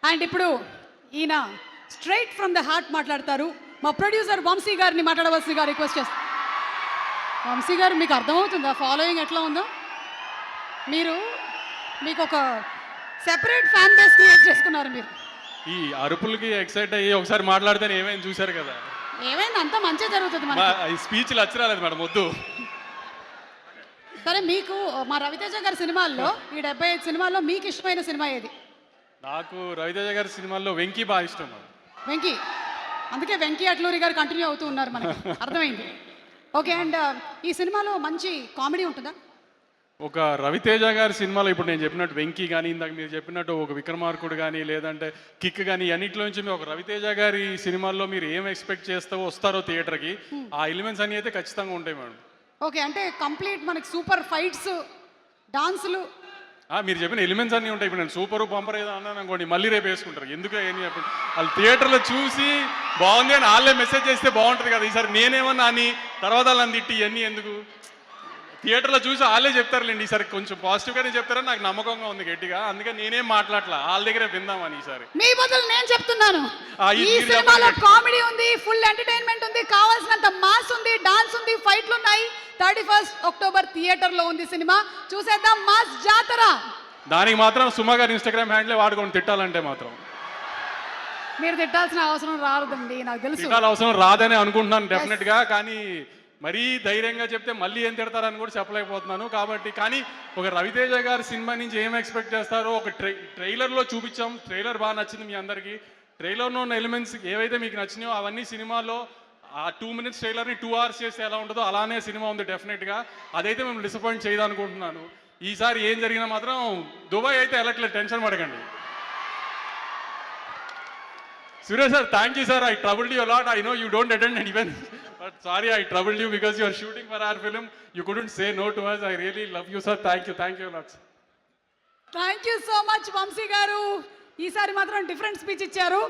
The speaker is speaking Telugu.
అండ్ ఇప్పుడు ఈయన స్ట్రైట్ ఫ్రమ్ ద హార్ట్ మాట్లాడతారు. మా ప్రొడ్యూసర్ వంశీ గారిని మాట్లాడవలసిందిగా రిక్వెస్ట్ చేస్తాను. వంశీ గారు, మీకు అర్థమవుతుందా ఫాలోయింగ్ ఎట్లా ఉందో? మీకు ఒక సెపరేట్ ఫ్యాన్ బేస్ క్రియేట్ చేసుకున్నారు మీరు. ఈ అరుపులకి ఎక్సైట్ అయ్యి ఒకసారి మాట్లాడితే ఏమైంది చూశారు కదా. ఏమైంది, అంతా మంచిగా జరుగుతుంది మనకి. ఈ స్పీచ్లు అచ్చరాలేదు మేడం, వద్దు. సరే, మీకు మా రవితేజ గారి సినిమాల్లో ఈ 75 సినిమాల్లో మీకు ఇష్టమైన సినిమా ఏది? నాకు రవితేజ గారి సినిమాల్లో వెంకీ బాగా ఇష్టం మేడం. వెంకీ, అందుకే వెంకీ అట్లూరి గారు కంటిన్యూ అవుతూ ఉన్నారు, మనకి అర్థమైంది. ఓకే, అండ్ ఈ సినిమాలో మంచి కామెడీ ఉంటుందా? ఒక రవితేజ గారి సినిమాలో ఇప్పుడు నేను చెప్పినట్టు వెంకీ కానీ, ఇందాక మీరు చెప్పినట్టు ఒక విక్రమార్కుడు కానీ, లేదంటే కిక్ కానీ, అన్నింటిలోంచి మీరు ఒక రవితేజ గారి సినిమాల్లో మీరు ఏం ఎక్స్పెక్ట్ చేస్తావో వస్తారో థియేటర్కి, ఆ ఎలిమెంట్స్ అన్నీ అయితే ఖచ్చితంగా ఉంటాయి మేడం. ఓకే, అంటే కంప్లీట్ మనకి సూపర్ ఫైట్స్, డాన్సులు, మీరు చెప్పిన ఎలిమెంట్స్ అన్నీ ఉంటాయి. ఇప్పుడు నేను సూపర్ బంపర్ ఏదో అన్నాను అనుకోండి, మళ్ళీ రేపు వేసుకుంటారు. ఎందుకు ఏమి చెప్పండి, వాళ్ళు థియేటర్లో చూసి బాగుంది అని వాళ్ళే మెసేజ్ చేస్తే బాగుంటుంది కదా. ఈసారి నేనేమన్నా అని తర్వాత వాళ్ళని తిట్టి ఇవన్నీ ఎందుకు, థియేటర్లో చూసి వాళ్ళే చెప్తారులేండి. ఈసారి కొంచెం పాజిటివ్గానే చెప్తారని నాకు నమ్మకంగా ఉంది గట్టిగా. అందుకే నేనేం మాట్లాడలా, వాళ్ళ దగ్గరే విందామని. ఈసారి మీ బదులు నేను చెప్తున్నాను, ఈ సినిమాలో కామెడీ ఉంది, ఫుల్ ఎంటర్టైన్మెంట్ ఉంది, కావాల్సినంత మాస్ ఉంది, డాన్స్ ఉంది, ఫైట్లు ఉన్నాయి. 31 అక్టోబర్ థియేటర్లో ఉంది సినిమా, చూసేద్దాం మాస్ జాతర. దానికి మాత్రం సుమా గారి ఇన్స్టాగ్రామ్ హ్యాండ్లే వాడుకొని తిట్టాలంటే మాత్రం మీరు తిట్టాల్సిన అవసరం రాదండి, నాకు తెలుసు. తిట్టాల అవసరం రాదని అనుకుంటున్నాను డెఫినెట్గా. కానీ మరీ ధైర్యంగా చెప్తే మళ్ళీ ఏం తిడతారని కూడా చెప్పలేకపోతున్నాను. కాబట్టి కానీ ఒక రవితేజ గారి సినిమా నుంచి ఏం ఎక్స్పెక్ట్ చేస్తారో ఒక ట్రైలర్లో చూపించాం. ట్రైలర్ బాగా నచ్చింది మీ అందరికీ. ట్రైలర్లో ఉన్న ఎలిమెంట్స్ ఏవైతే మీకు నచ్చినాయో అవన్నీ సినిమాలో ఆ 2 minutes ట్రైలర్ని 2 hours చేస్తే ఎలా ఉంటుందో అలానే సినిమా ఉంది డెఫినెట్గా. అదైతే మేము డిసప్పాయింట్ చేయదనుకుంటున్నాను. ఈసారి ఏం జరిగినా మాత్రం దుబాయ్ అయితే వెళ్ళట్లేదు, టెన్షన్ పడకండి. Suresh sir, thank you sir. I troubled you a lot. I know you don't attend an event, but sorry I troubled you because you are shooting for our film. You couldn't say no to us. I really love you sir. Thank you a lot sir. Thank you so much Vamshi garu. ఈసారి మాత్రం డిఫరెంట్ స్పీచ్ ఇచ్చారు.